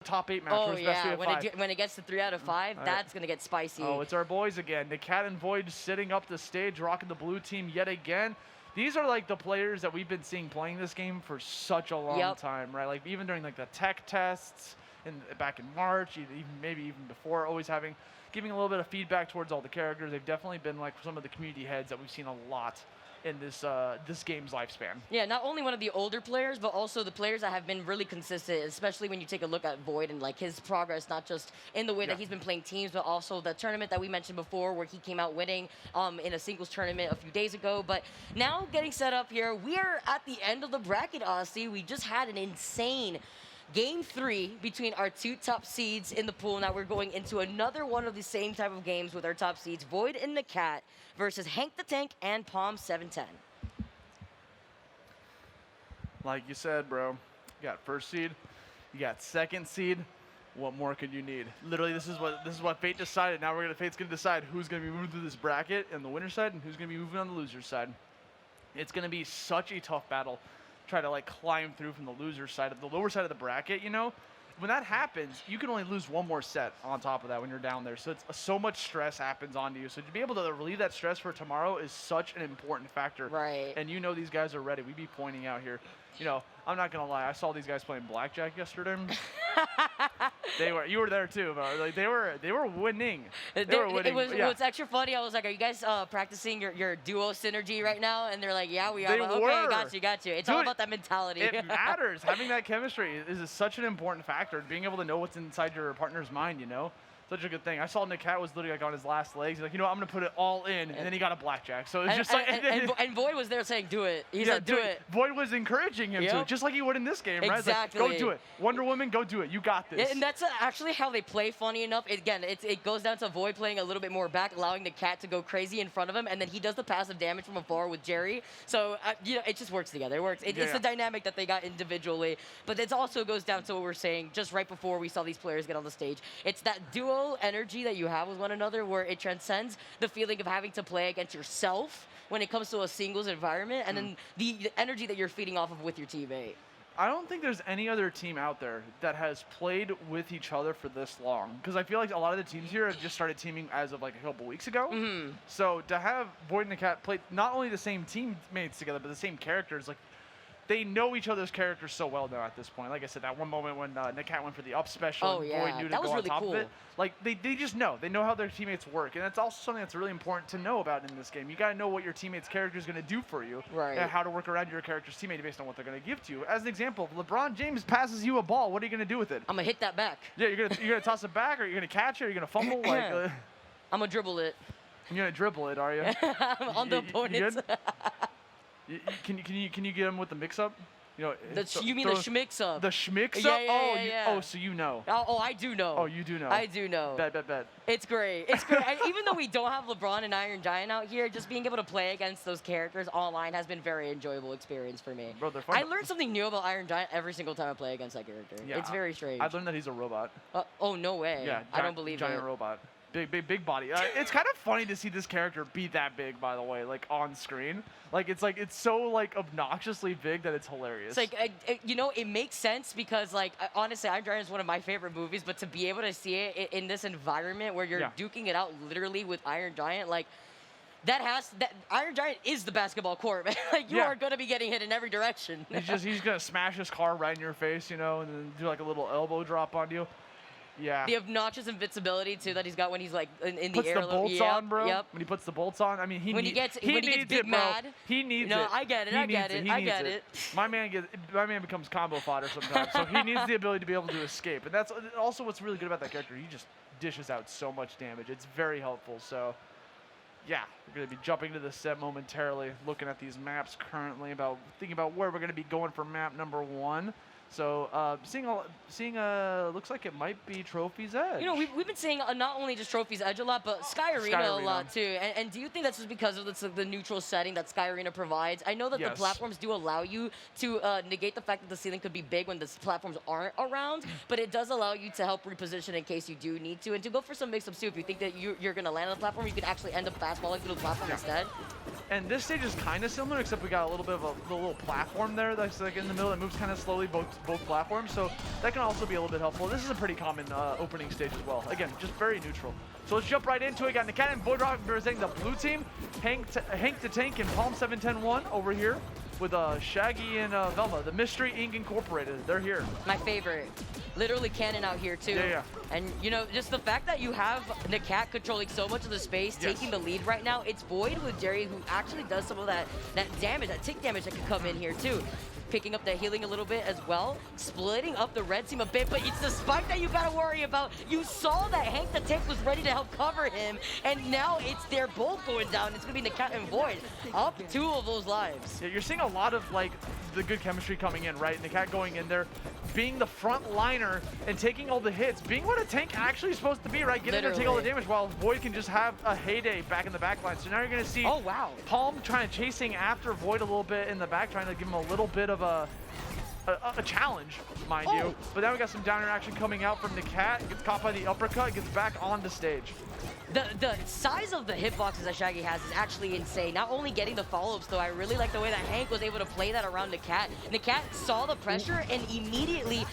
top 8 match. Oh, Best 3 yeah. out of 5. When it gets to 3 out of 5, that's going to get spicy. Oh, it's our boys again. NAKAT and VoiD sitting up the stage, rocking the blue team yet again. These are like the players that we've been seeing playing this game for such a long time, right? Like even during like the tech tests and back in March, maybe even before, always giving a little bit of feedback towards all the characters. They've definitely been like some of the community heads that we've seen a lot in this game's lifespan. Yeah, not only one of the older players, but also the players that have been really consistent, especially when you take a look at VoiD and like his progress, not just in the way that he's been playing teams, but also the tournament that we mentioned before where he came out winning in a singles tournament a few days ago. But now getting set up here, we are at the end of the bracket, honestly. We just had an insane Game 3 between our 2 top seeds in the pool. Now we're going into another one of the same type of games with our top seeds, VoiD and NAKAT versus HankDaTank and Palm710. Like you said, bro, you got first seed, you got second seed. What more could you need? Literally, this is what fate decided. Now fate's gonna decide who's gonna be moving through this bracket on the winner's side and who's gonna be moving on the loser's side. It's gonna be such a tough battle. Try to like climb through from the loser side of the lower side of the bracket, you know. When that happens, you can only lose one more set on top of that when you're down there. So it's so much stress happens onto you. So to be able to relieve that stress for tomorrow is such an important factor. Right. And you know these guys are ready. We'd be pointing out here. You know, I'm not gonna lie. I saw these guys playing blackjack yesterday. You were there too, but like they were winning. They were winning. What's extra funny, I was like, are you guys practicing your duo synergy right now? And they're like, yeah, we are. They like, were. Okay, got you. It's all about that mentality. It matters. Having that chemistry is such an important factor. Being able to know what's inside your partner's mind, you know. Such a good thing. I saw NAKAT was literally like on his last legs. He's like, you know what, I'm gonna put it all in, and then he got a blackjack. So it's just like, and VoiD was there saying, do it. He said, do it. VoiD was encouraging him to, just like he would in this game, right? Exactly. Like, go do it. Wonder Woman, go do it. You got this. And that's actually how they play. Funny enough, again, it goes down to VoiD playing a little bit more back, allowing NAKAT to go crazy in front of him, and then he does the passive damage from afar with Jerry. So you know, it just works together. It works. It's the dynamic that they got individually, but it also goes down to what we're saying just right before we saw these players get on the stage. It's that duo energy that you have with one another where it transcends the feeling of having to play against yourself when it comes to a singles environment, and then the energy that you're feeding off of with your teammate. I don't think there's any other team out there that has played with each other for this long, because I feel like a lot of the teams here have just started teaming as of like a couple weeks ago. So to have VoiD and NAKAT play not only the same teammates together, but the same characters, like they know each other's characters so well now at this point. Like I said, that one moment when NAKAT went for the up special, and VoiD knew to go on top of it. Like they just know. They know how their teammates work, and that's also something that's really important to know about in this game. You gotta know what your teammate's character is gonna do for you, and how to work around your character's teammate based on what they're gonna give to you. As an example, if LeBron James passes you a ball, what are you gonna do with it? I'm gonna hit that back. Yeah, you're gonna toss it back, or you're gonna catch it, or you're gonna fumble. Like, I'm gonna dribble it. You're gonna dribble it, are you? On the opponents. Can you get him with the mix-up? You know, you mean the schmix-up? The schmix-up? Yeah. Oh, so you know. Oh, I do know. Oh, you do know. I do know. Bet. It's great. It's great. Even though we don't have LeBron and Iron Giant out here, just being able to play against those characters online has been a very enjoyable experience for me. Bro, they're fun. I learned something new about Iron Giant every single time I play against that character. Yeah, it's very strange. I learned that he's a robot. Oh, no way. Yeah, I don't believe it. Giant robot. Big body. It's kind of funny to see this character be that big, by the way, like on screen. Like it's so like obnoxiously big that it's hilarious. It's like you know, it makes sense because like honestly, Iron Giant is one of my favorite movies, but to be able to see it in this environment where you're duking it out literally with Iron Giant, like that Iron Giant is the basketball court, man. Like you are gonna be getting hit in every direction. he's gonna smash his car right in your face, you know, and then do like a little elbow drop on you. Yeah. The obnoxious invincibility too that he's got when he's like in the air. Puts the bolts on, bro. Yep. When he puts the bolts on, I mean, he gets needs big it, mad. Bro. He needs it. No, I get it. I get it. My man becomes combo fodder sometimes, so he needs the ability to be able to escape, and that's also what's really good about that character. He just dishes out so much damage. It's very helpful. So, yeah, we're gonna be jumping to the set momentarily, looking at these maps currently, thinking about where we're gonna be going for map number 1. So seeing looks like it might be Trophy's Edge. You know, we've been seeing not only just Trophy's Edge a lot, but Sky Arena a lot too. And do you think that's just because of the neutral setting that Sky Arena provides? I know that the platforms do allow you to negate the fact that the ceiling could be big when the platforms aren't around, but it does allow you to help reposition in case you do need to, and to go for some mix-ups too. If you think that you're going to land on the platform, you could actually end up fastballing through the platform instead. And this stage is kind of similar, except we got a little bit of the little platform there that's like in the middle that moves kind of slowly both both platforms, so that can also be a little bit helpful. This is a pretty common opening stage as well. Again, just very neutral. So let's jump right into it. Got NAKAT and VoiD representing the blue team. HankDaTank and Palm710 over here with Shaggy and Velma, the Mystery Inc. Incorporated. They're here. My favorite. Literally cannon out here too. Yeah. And you know, just the fact that you have NAKAT controlling so much of the space, taking the lead right now, it's VoiD with Jerry who actually does some of that damage, that tick damage that can come in here too. Picking up the healing a little bit as well, splitting up the red team a bit, but it's the spike that you gotta worry about. You saw that HankDaTank was ready to help cover him, and now they're both going down. It's gonna be NAKAT and VoiD, up 2 of those lives. Yeah, you're seeing a lot of like the good chemistry coming in, right? NAKAT going in there, being the front liner and taking all the hits, being what a tank actually is supposed to be, right? Getting there to take all the damage while VoiD can just have a heyday back in the back line. So now you're gonna see Palm chasing after VoiD a little bit in the back, trying to give him a little bit of a challenge, mind you. But now we got some down air action coming out from NAKAT. Gets caught by the uppercut, gets back on the stage. The size of the hitboxes that Shaggy has is actually insane. Not only getting the follow-ups, though, I really like the way that Hank was able to play that around NAKAT. NAKAT saw the pressure and immediately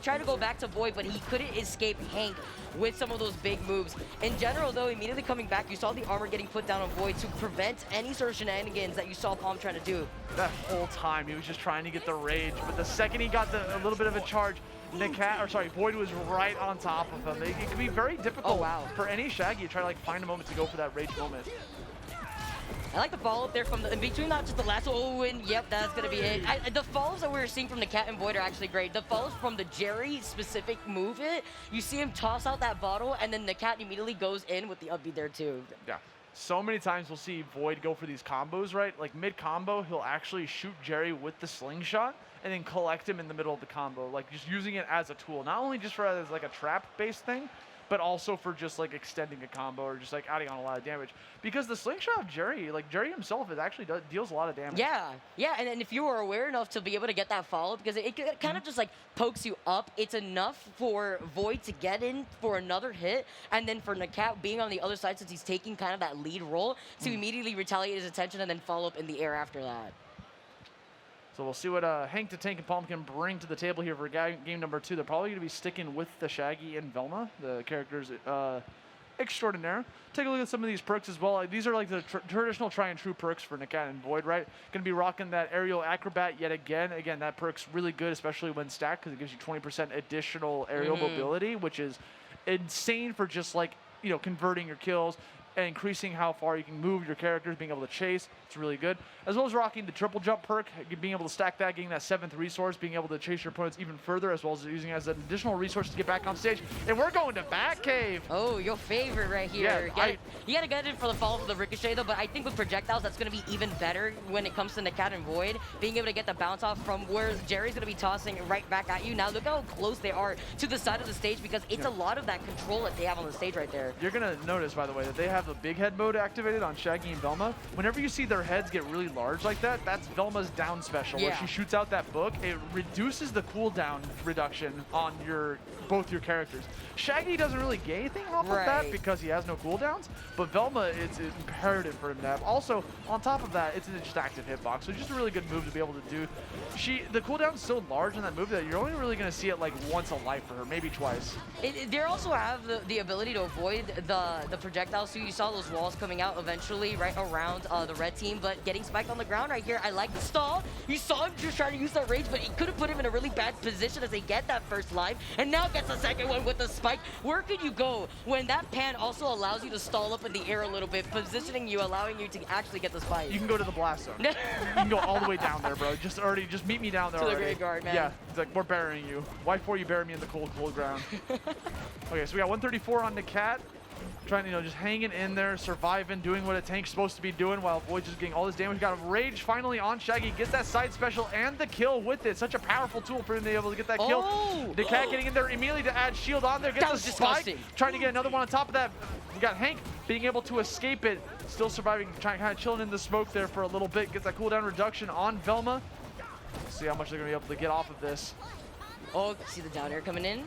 tried to go back to VoiD, but he couldn't escape Hank with some of those big moves. In general, though, immediately coming back, you saw the armor getting put down on VoiD to prevent any sort of shenanigans that you saw Palm trying to do. That whole time, he was just trying to get the rage, but the second he got a little bit of a charge, VoiD was right on top of him. It can be very difficult for any Shaggy to try to like find a moment to go for that rage moment. I like the follow-up there from in between, not just the last and yep, that's going to be it. The follows that we're seeing from NAKAT and VoiD are actually great. The follows from the Jerry specific move you see him toss out that bottle, and then NAKAT immediately goes in with the upbeat there too. Yeah. So many times we'll see VoiD go for these combos, right? Like mid-combo, he'll actually shoot Jerry with the slingshot and then collect him in the middle of the combo, like just using it as a tool. Not only just for as like a trap-based thing, but also for just like extending a combo or just like adding on a lot of damage. Because the slingshot of Jerry, like Jerry himself, it actually deals a lot of damage. Yeah, and if you were aware enough to be able to get that follow, because it kind of just like pokes you up, it's enough for VoiD to get in for another hit, and then for NAKAT being on the other side, since he's taking kind of that lead role, to immediately retaliate his attention and then follow up in the air after that. So we'll see what HankDaTank and Palm can bring to the table here for game number 2. They're probably going to be sticking with the Shaggy and Velma, the characters extraordinaire. Take a look at some of these perks as well. These are like the traditional try and true perks for NAKAT and VoiD, right? Going to be rocking that aerial acrobat yet again. Again, that perk's really good, especially when stacked, because it gives you 20% additional aerial mobility, which is insane for just like, you know, converting your kills and increasing how far you can move your characters, being able to chase. It's really good. As well as rocking the triple jump perk, being able to stack that, getting that 7th resource, being able to chase your opponents even further, as well as using it as an additional resource to get back on stage. And we're going to Batcave. Oh, your favorite right here. Yeah, you gotta get it for the follow for the ricochet though, but I think with projectiles, that's gonna be even better when it comes to NAKAT and VoiD, being able to get the bounce off from where Jerry's gonna be tossing right back at you. Now look how close they are to the side of the stage, because it's a lot of that control that they have on the stage right there. You're gonna notice, by the way, that they have the big head mode activated on Shaggy and Velma. Whenever you see their heads get really large like that, that's Velma's down special, where she shoots out that book. It reduces the cooldown reduction on both your characters. Shaggy doesn't really get anything off of that because he has no cooldowns, but Velma, it's imperative for him to have. Also, on top of that, it's a just active hitbox, so just a really good move to be able to do. The cooldown's so large in that move that you're only really going to see it like once a life for her, maybe twice. They also have the ability to avoid the projectiles, so you saw those walls coming out eventually right around the red team, but getting spiked on the ground right here. I like the stall. You saw him just trying to use that rage, but he could have put him in a really bad position as they get that first life, and now gets the second one with the spike. Where could you go when that pan also allows you to stall up in the air a little bit, positioning you, allowing you to actually get the spike? You can go to the blast zone. You can go all the way down there, bro. Just meet me down there to already. the graveyard, man. Yeah, it's like, we're burying you. Why for you bury me in the cold ground? Okay, so we got 134 on NAKAT. Trying to, just hanging in there, surviving, doing what a tank's supposed to be doing while VoiD just getting all this damage. Got a rage finally on Shaggy, gets that side special and the kill with it. Such a powerful tool for him to be able to get that kill. NAKAT getting in there immediately to add shield on there, gets the spike. Trying to get another one on top of that. We got Hank being able to escape it, still surviving, kind of chilling in the smoke there for a little bit. Gets that cooldown reduction on Velma. See how much they're going to be able to get off of this. Oh, see the down air coming in?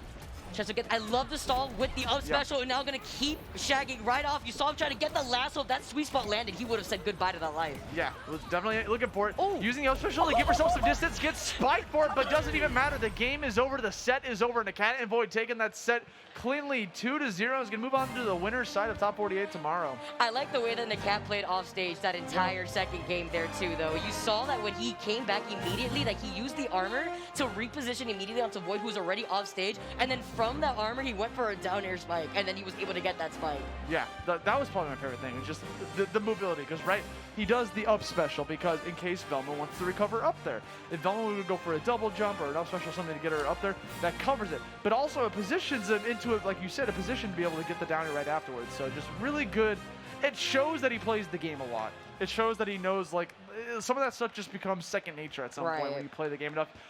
Tries to get, I love the stall with the up special, and now gonna keep shagging right off. You saw him trying to get the lasso. If that sweet spot landed, he would have said goodbye to that life. Yeah, was definitely looking for it. Oh. Using the up special to give herself some distance, gets spiked for it, but doesn't even matter. The game is over. The set is over. NAKAT and VoiD taking that set cleanly 2-0. Is gonna move on to the winner's side of top 48 tomorrow. I like the way that NAKAT played off stage that entire second game there too, though. You saw that when he came back immediately, like he used the armor to reposition immediately onto VoiD, who was already off stage, and then from that armor, he went for a down air spike, and then he was able to get that spike. Yeah, that was probably my favorite thing. It's just the mobility, because he does the up special because in case Velma wants to recover up there. If Velma would go for a double jump or an up special, something to get her up there, that covers it. But also it positions him into it, like you said, a position to be able to get the down air right afterwards. So just really good. It shows that he plays the game a lot. It shows that he knows, like, some of that stuff just becomes second nature at some point when you play the game enough.